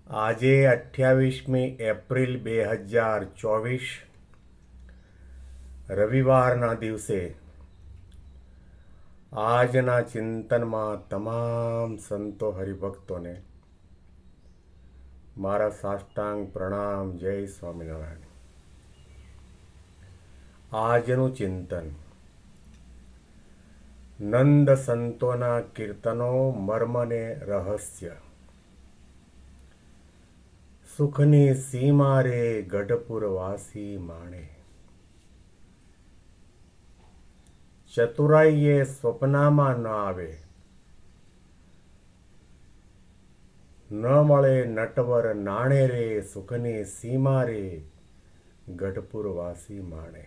આજે 28મી એપ્રિલ 2024 રવિવારના દિવસે આજના ચિંતનમાં તમામ સંતો હરિભક્તોને મારા સાષ્ટાંગ પ્રણામ. જય સ્વામિનારાયણ. આજનું ચિંતન નંદ સંતોના કીર્તનો મર્મને રહસ્ય. સુખની સીમા રે ગઢપુરવાસી માણે. ચતુરાઈએ સ્વપ્નામાં ન આવે, ન મળે નટવર નાણે રે. સુખની સીમા રે ગઢપુરવાસી માણે.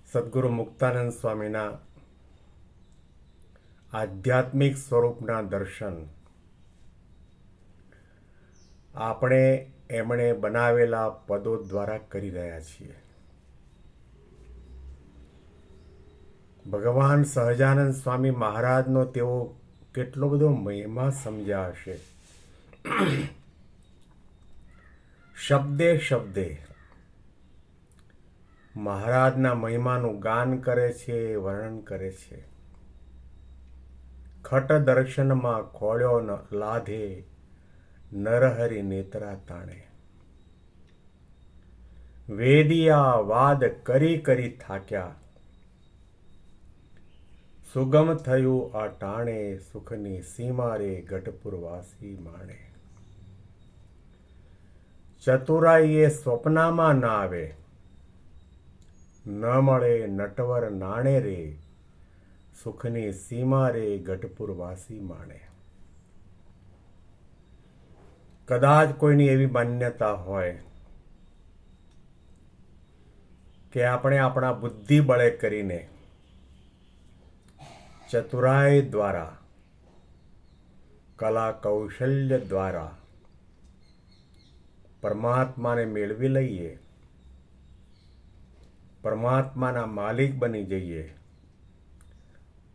સદગુરુ મુક્તાનંદ સ્વામીના આધ્યાત્મિક સ્વરૂપના દર્શન આપણે એમણે બનાવેલા પદો દ્વારા કરી રહ્યા છીએ. ભગવાન સહજાનંદ સ્વામી મહારાજનો તેઓ કેટલો બધો મહિમા સમજ્યા હશે. શબ્દે શબ્દે મહારાજના મહિમાનું ગાન કરે છે, વર્ણન કરે છે. ખટ દર્શનમાં ખોળ્યો લાધે નરહરિ નેત્રા તાણે. વેદિયા વાદ કરી કરી થાક્યા, સુગમ થયું આ ટાણે. સુખની સીમા રે ગઢપુરવાસી માણે. ચતુરાઈએ સ્વપ્નામાં ના આવે, ન મળે નટવર નાણે રે. સુખની સીમા રે ગઢપુરવાસી માણે. કદાચ કોઈની એવી માન્યતા હોય કે આપણે આપણા બુદ્ધિ બળે કરીને ચતુરાઈ દ્વારા, કલા કૌશલ્ય દ્વારા પરમાત્માને મેળવી લઈએ, પરમાત્માના માલિક બની જઈએ,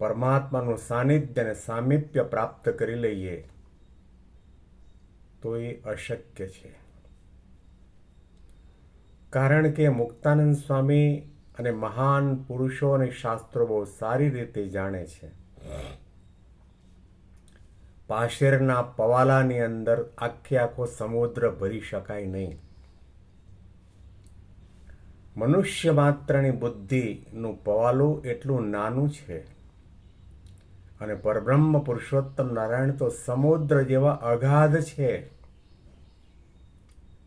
પરમાત્માનું સાનિધ્ય અને સામીપ્ય પ્રાપ્ત કરી લઈએ, તો એ અશક્ય છે. કારણ કે મુક્તાનંદ સ્વામી અને મહાન પુરુષો અને શાસ્ત્રો બહુ સારી રીતે જાણે છે. પાશેરના પવાલાની અંદર આખો સમુદ્ર ભરી શકાય નહીં. મનુષ્ય માત્રની બુદ્ધિનું પવાલું એટલું નાનું છે, અને પરબ્રહ્મ પુરુષોત્તમ નારાયણ તો સમુદ્ર જેવા અગાધ છે.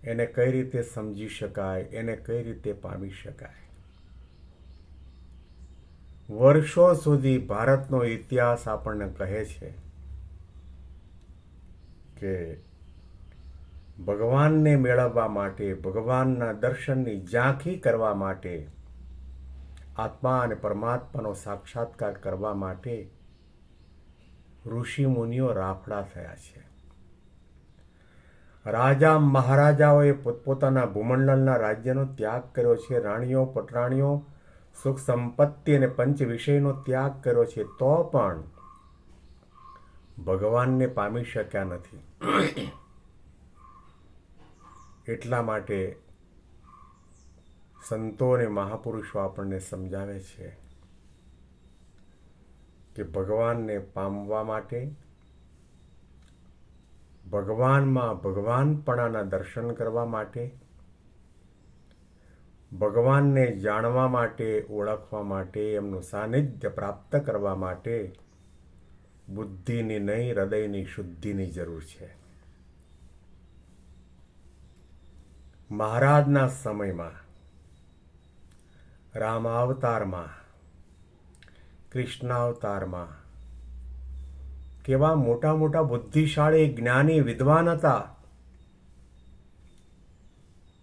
એને કઈ રીતે સમજી શકાય, એને કઈ રીતે પામી શકાય? વર્ષો સુધી ભારતનો ઇતિહાસ આપણને કહે છે કે ભગવાનને મેળવવા માટે, ભગવાનના દર્શનની ઝાંખી કરવા માટે, આત્મા અને પરમાત્માનો સાક્ષાત્કાર કરવા માટે ઋષિ મુનિઓ રાફડા થયા છે. રાજા મહારાજાઓએ પોતપોતાના ભૂમંડળના રાજ્યનો ત્યાગ કર્યો છે. રાણીઓ પટરાણીઓ સુખ સંપત્તિ અને પંચ વિષયનો ત્યાગ કર્યો છે, તો પણ ભગવાનને પામી શક્યા નથી. એટલા માટે સંતો અને મહાપુરુષો આપણને સમજાવે છે કે ભગવાનને પામવા માટે, ભગવાનમાં ભગવાનપણાના દર્શન કરવા માટે, ભગવાનને જાણવા માટે, ઓળખવા માટે, એમનું સાનિધ્ય પ્રાપ્ત કરવા માટે બુદ્ધિની નહીં, હૃદયની શુદ્ધિની જરૂર છે. મહારાજના સમયમાં, રામાવતારમાં, કૃષ્ણાવતારમાં કેવા મોટા મોટા બુદ્ધિશાળી જ્ઞાની વિદ્વાન હતા,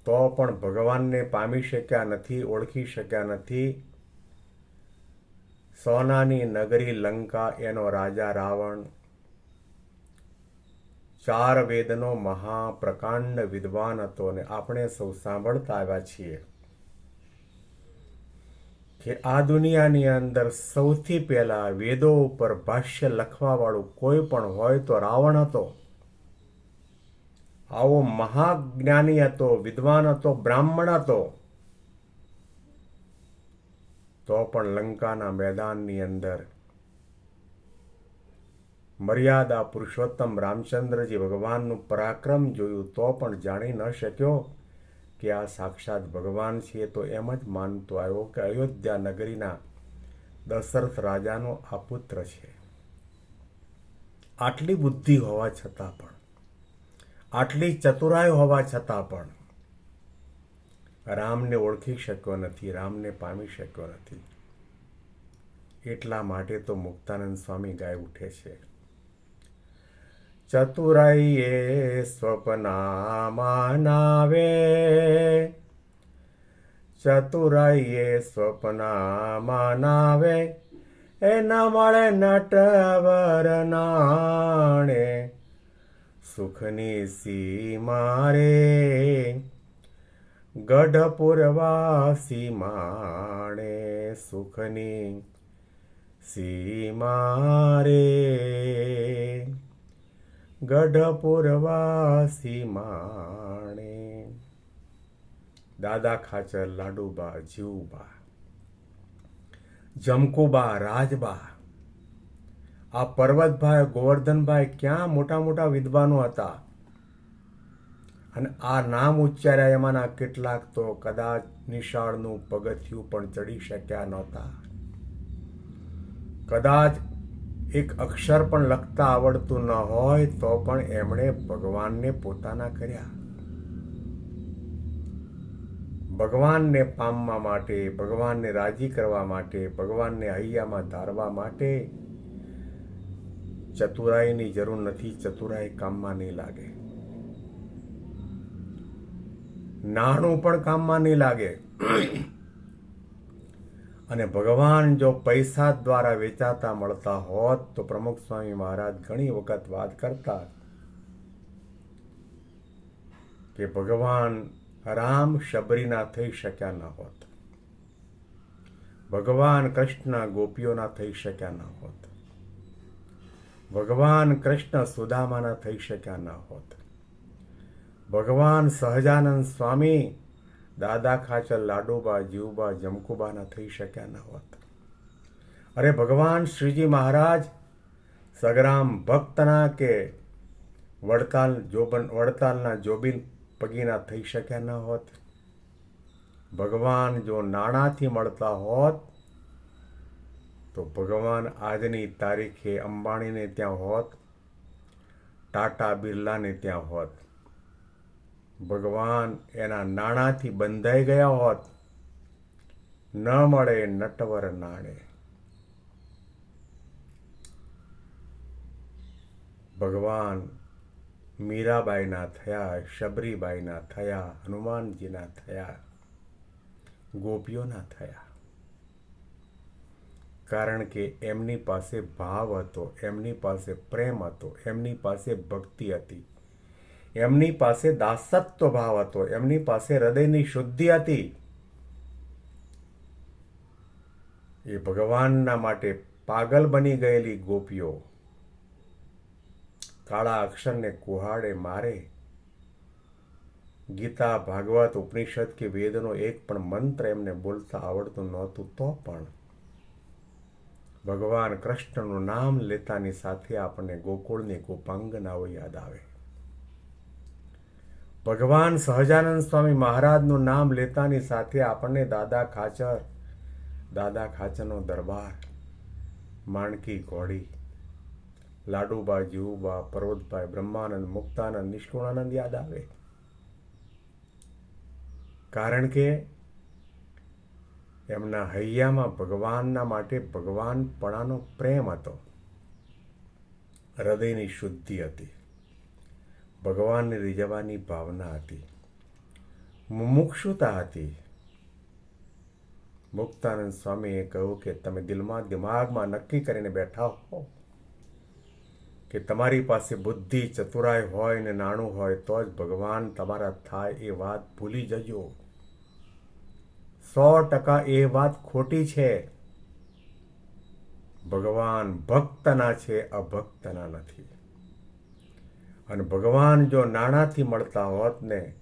તો પણ ભગવાનને પામી શક્યા નથી, ઓળખી શક્યા નથી. સોનાની નગરી લંકા, એનો રાજા રાવણ, 4 વેદનો મહાપ્રકાંડ વિદ્વાન હતો. અને આપણે સૌ સાંભળતા આવ્યા છીએ કે આ દુનિયાની અંદર સૌથી પહેલા વેદો ઉપર ભાષ્ય લખવાવાળું કોઈ પણ હોય તો રાવણ હતો. આવો મહાજ્ઞાની હતો, વિદ્વાન હતો, બ્રાહ્મણ હતો. તો પણ લંકાના મેદાનની અંદર મર્યાદા પુરુષોત્તમ રામચંદ્રજી ભગવાનનું પરાક્રમ જોયું તો પણ જાણી ન શક્યો કે આ સાક્ષાત ભગવાન છે. તો એમ જ માનતો આવ્યો કે અયોધ્યા નગરીના દશરથ રાજાનો આ પુત્ર છે. આટલી બુદ્ધિ હોવા છતાં પણ, આટલી ચતુરાઈ હોવા છતાં પણ રામને ઓળખી શક્યો નથી, રામને પામી શક્યો નથી. એટલા માટે તો મુક્તાનંદ સ્વામી ગાય ઉઠે છે, ચતુરાઈએ સ્વપ્નામાં આવે, ચતુરાઈએ સ્વપ્નામાં આવે, એ ન મળે નટવર નાણે, સુખની સીમા રે ગઢપુરવાસી માણે, સુખની સીમા રે ગઢપુરવાસી માણે. દાદા ખાચર, લાડુબા, જીવુબા, જમકુબા, રાજબા, આ પર્વતભાઈ, ગોવર્ધનભાઈ ક્યાં મોટા મોટા વિદ્વાનો હતા. અને આ નામ ઉચ્ચાર્યા એમાંના કેટલાક તો કદાચ નિશાળનું પગથિયું પણ ચડી શક્યા નહોતા. કદાચ એક અક્ષર પણ લખતા આવડતું ન હોય તો પણ એમણે ભગવાનને પોતાના કર્યા. ભગવાનને પામવા માટે, ભગવાનને રાજી કરવા માટે, ભગવાનને હૈયામાં ધારવા માટે ચતુરાઈની જરૂર નથી. ચતુરાઈ કામમાં નહીં લાગે, નાણું પણ કામમાં નહીં લાગે. અને ભગવાન જો પૈસા દ્વારા વેચાતા મળતા હોત તો પ્રમુખ સ્વામી મહારાજ ઘણી વખત વાત કરતા કે ભગવાન રામ શબરીના થઈ શક્યા ન હોત, ભગવાન કૃષ્ણ ગોપીઓના થઈ શક્યા ન હોત, ભગવાન કૃષ્ણ સુદામાના થઈ શક્યા ન હોત, ભગવાન સહજાનંદ સ્વામી દાદા ખાચર, લાડુબા, જીવુબા, જમકુબાના થઈ શક્યા ન હોત. અરે ભગવાન શ્રીજી મહારાજ સગરામ ભક્તના કે વડતાલના જોબીન પગીના થઈ શક્યા ન હોત. ભગવાન જો નાણાંથી મળતા હોત તો ભગવાન આજની તારીખે અંબાણીને ત્યાં હોત, ટાટા બિરલાને ત્યાં હોત. ભગવાન એના નાણાંથી બંધાઈ ગયા હોત, ન મળે નટવર નાણે. ભગવાન મીરાબાઈના થયા, શબરીબાઈના થયા, હનુમાનજીના થયા, ગોપીઓના થયા. કારણ કે એમની પાસે ભાવ હતો, એમની પાસે પ્રેમ હતો, એમની પાસે ભક્તિ હતી, એમની પાસે દાસત્વ ભાવ હતો, એમની પાસે હૃદયની શુદ્ધિ હતી. એ ભગવાનના માટે પાગલ બની ગયેલી ગોપીઓ કાળા અક્ષરને કુહાડે મારે, ગીતા, ભાગવત, ઉપનિષદ કે વેદનો એક પણ મંત્ર એમને બોલતા આવડતું નહોતું તો પણ ભગવાન કૃષ્ણનું નામ લેતાની સાથે આપણને ગોકુળની ગોપાંગનાઓ યાદ આવે. ભગવાન સહજાનંદ સ્વામી મહારાજનું નામ લેતાની સાથે આપણને દાદા ખાચરનો દરબાર, માણકી ઘોડી, લાડુબા, જીવુબા, પર્વતભાઈ, બ્રહ્માનંદ, મુક્તાનંદ, નિષ્કુળાનંદ યાદ આવે. કારણ કે એમના હૈયામાં ભગવાનના માટે ભગવાનપણાનો પ્રેમ હતો, હૃદયની શુદ્ધિ હતી, ભગવાનને રીઝવવાની ભાવના હતી, મુમુક્ષુતા હતી. મુક્તાનંદ સ્વામીએ કહ્યું કે તમે દિમાગમાં નક્કી કરીને બેઠા હો કે તમારી પાસે બુદ્ધિ, ચતુરાઈ હોય ને નાણું હોય તો જ ભગવાન તમારા થાય, એ વાત ભૂલી જજો. 100% એ વાત ખોટી છે. ભગવાન ભક્તના છે, અભક્તના નથી. અને ભગવાન જો નાણાંથી મળતા હોત ને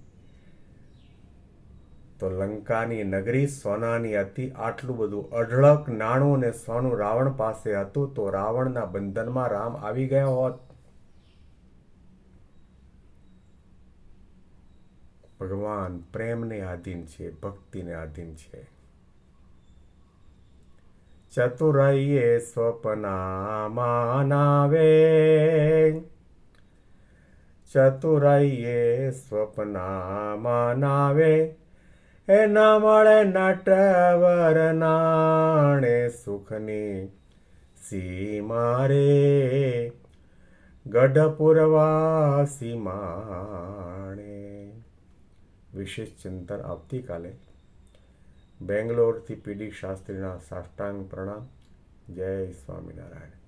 તો લંકાની નગરી સોનાની હતી. આટલું બધું અઢળક નાણું ને સોનું રાવણ પાસે હતું તો રાવણના બંધનમાં રામ આવી ગયા હોત. ભગવાન પ્રેમને આધીન છે, ભક્તિને આધીન છે. ચતુરાઈએ સ્વપ્નામાં નાવે, ચતુરાઈએ સ્વપ્નામાં નાવે, એ ન મળે નટવર નાણે સુખની સીમા રે ગઢપુરવાસી માણે. વિશેષ ચિંતન આવતીકાલે. બેંગ્લોરથી પીડી શાસ્ત્રીના સાષ્ટાંગ પ્રણામ. જય સ્વામિનારાયણ.